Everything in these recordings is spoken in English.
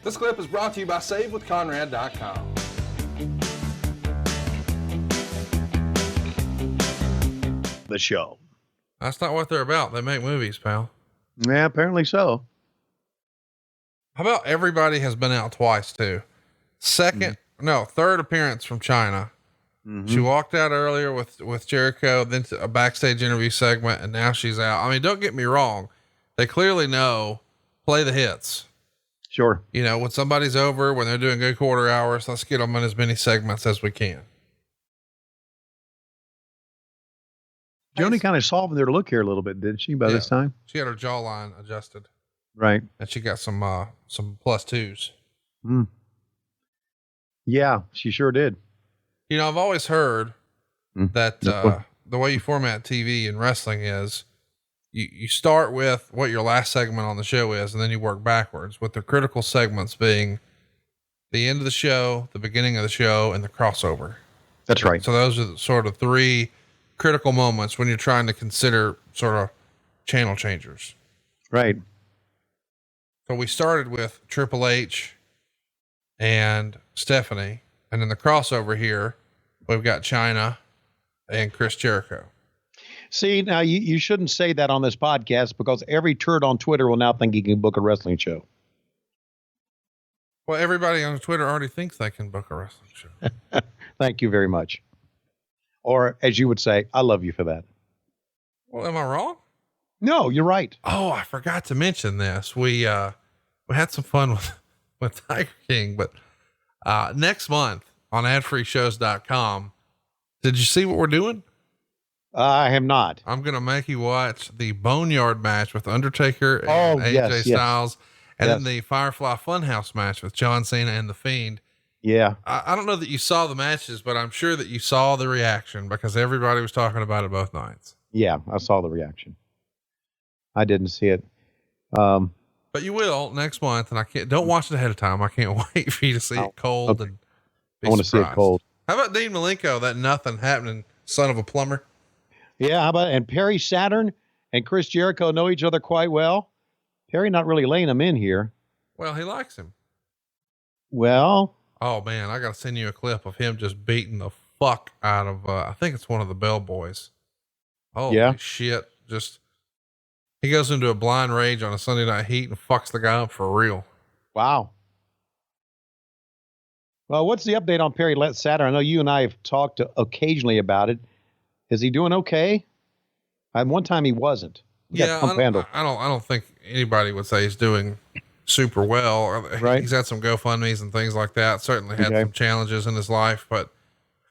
This clip is brought to you by SaveWithConrad.com. The show. That's not what they're about. They make movies, pal. Yeah, apparently so. How about everybody has been out twice too? Third appearance from China. Mm-hmm. She walked out earlier with Jericho, then to a backstage interview segment, and now she's out. I mean, don't get me wrong. They clearly know, play the hits. Sure. You know, when somebody's over, when they're doing good quarter hours, let's get them in as many segments as we can. Joni kind of softened their look here a little bit, didn't she, by this time? She had her jawline adjusted. Right. And she got some +2s. Mm. Yeah, she sure did. You know, I've always heard that, the way you format TV and wrestling is you start with what your last segment on the show is, and then you work backwards, with the critical segments being the end of the show, the beginning of the show, and the crossover. That's right. So those are the sort of three critical moments when you're trying to consider sort of channel changers. Right. So we started with Triple H and Stephanie, and in the crossover here, we've got China and Chris Jericho. See, now you shouldn't say that on this podcast, because every turd on Twitter will now think he can book a wrestling show. Well, everybody on Twitter already thinks they can book a wrestling show. Thank you very much. Or as you would say, I love you for that. Well, am I wrong? No, you're right. Oh, I forgot to mention this. We had some fun with Tiger King, but, next month on adfreeshows.com, did you see what we're doing? I have not. I'm going to make you watch the Boneyard match with Undertaker and AJ Styles, and then the Firefly Funhouse match with John Cena and The Fiend. Yeah. I don't know that you saw the matches, but I'm sure that you saw the reaction, because everybody was talking about it both nights. Yeah, I saw the reaction. I didn't see it. But you will next month, and don't watch it ahead of time. I can't wait for you to see it cold. Okay. And I want to see it cold. How about Dean Malenko, that nothing happening son of a plumber? Yeah. How about, and Perry Saturn and Chris Jericho know each other quite well. Perry not really laying him in here. Well, he likes him. Well, oh man, I got to send you a clip of him just beating the fuck out of, I think it's one of the Bellboys. Oh yeah. Shit. He goes into a blind rage on a Sunday Night Heat and fucks the guy up for real. Wow. Well, what's the update on Perry Saturn? I know you and I have talked occasionally about it. Is he doing okay? At one time he wasn't. I don't think anybody would say he's doing super well. Right. He's had some GoFundMes and things like that. Certainly had some challenges in his life, but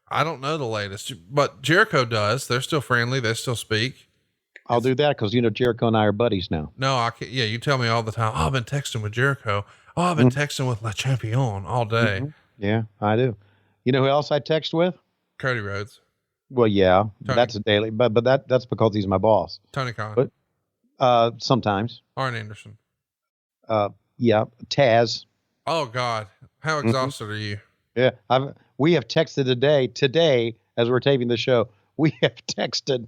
I don't know the latest. But Jericho does. They're still friendly. They still speak. I'll do that because, Jericho and I are buddies now. No, I can't. Yeah, you tell me all the time. Oh, I've been texting with Jericho. Oh, I've been texting with Le Champion all day. Mm-hmm. Yeah, I do. You know who else I text with? Cody Rhodes. Well, yeah, that's a daily, but that's because he's my boss. Tony Khan. But sometimes. Arn Anderson. Yeah, Taz. Oh God, how exhausted are you? Yeah, we have texted today as we're taping the show. We have texted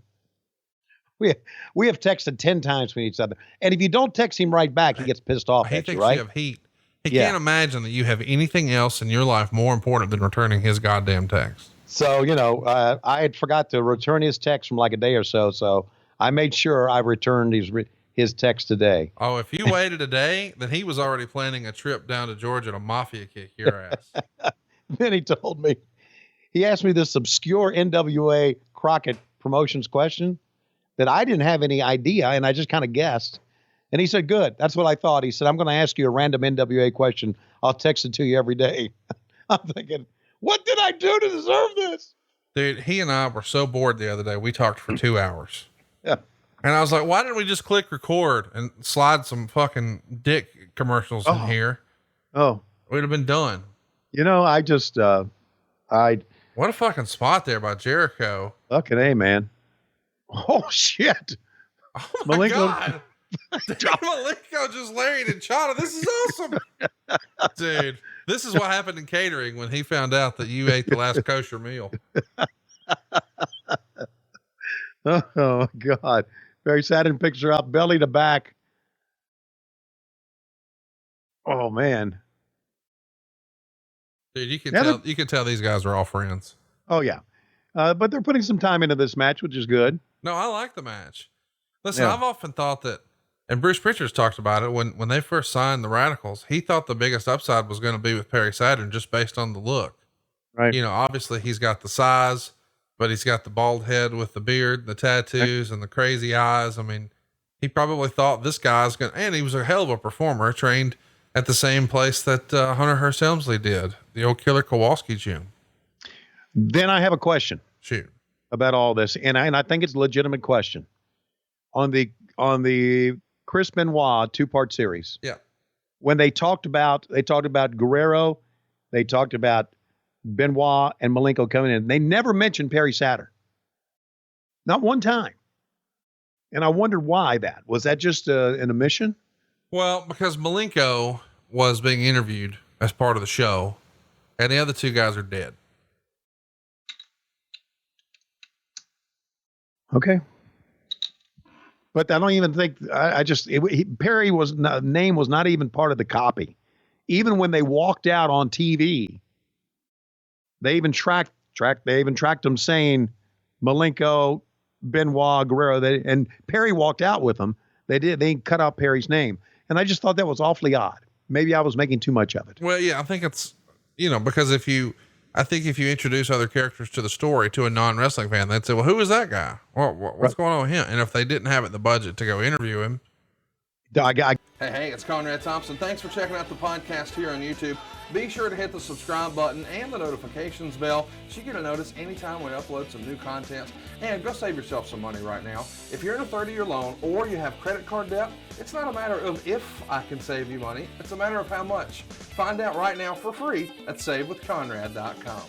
10 times from each other. And if you don't text him right back, he gets pissed off at you, right? You have heat. He can't imagine that you have anything else in your life more important than returning his goddamn text. So, I had forgot to return his text from like a day or so. So I made sure I returned his text today. Oh, if you waited a day, then he was already planning a trip down to Georgia to mafia kick your ass. Then he told me, he asked me this obscure NWA Crockett promotions question that I didn't have any idea, and I just kind of guessed. And he said, good. That's what I thought. He said, I'm going to ask you a random NWA question. I'll text it to you every day. I'm thinking, what did I do to deserve this? Dude, he and I were so bored the other day. We talked for 2 hours. Yeah. And I was like, why didn't we just click record and slide some fucking dick commercials in here? Oh, we'd have been done. I just, what a fucking spot there by Jericho. Fucking A, man. Oh shit. Oh my God. Malenko just Larry and Chana. This is awesome. Dude, this is what happened in catering when he found out that you ate the last kosher meal. Oh my God. Perry Saturn picks her up belly to back. Oh man. Dude, Yeah, you can tell these guys are all friends. Oh yeah. But they're putting some time into this match, which is good. No, I like the match. Listen, Yeah. I've often thought that, and Bruce Pritchard's talked about it when they first signed the Radicals, he thought the biggest upside was going to be with Perry Saturn just based on the look. Right. You know, obviously he's got the size, but he's got the bald head with the beard, the tattoos, and the crazy eyes. I mean, he probably thought this guy's going to, and he was a hell of a performer, trained at the same place that Hunter Hearst Helmsley did, the old Killer Kowalski gym. Then I have a question. Shoot. About all this, and I think it's a legitimate question. On the Chris Benoit 2-part series. Yeah. When they talked about Guerrero, they talked about Benoit and Malenko coming in. They never mentioned Perry Saturn. Not one time. And I wondered why that. Was that just an omission? Well, because Malenko was being interviewed as part of the show, and the other two guys are dead. Okay. But I don't even think Perry name was not even part of the copy. Even when they walked out on TV, they even tracked them saying Malenko, Benoit, Guerrero, and Perry walked out with them. They cut out Perry's name. And I just thought that was awfully odd. Maybe I was making too much of it. Well, yeah, I think it's, because if you introduce other characters to the story to a non-wrestling fan, they'd say, well, who is that guy? What's going on with him? And if they didn't have it in the budget to go interview him. Hey, it's Conrad Thompson. Thanks for checking out the podcast here on YouTube. Be sure to hit the subscribe button and the notifications bell so you get a notice anytime we upload some new content. And go save yourself some money right now. If you're in a 30-year loan or you have credit card debt, it's not a matter of if I can save you money. It's a matter of how much. Find out right now for free at SaveWithConrad.com.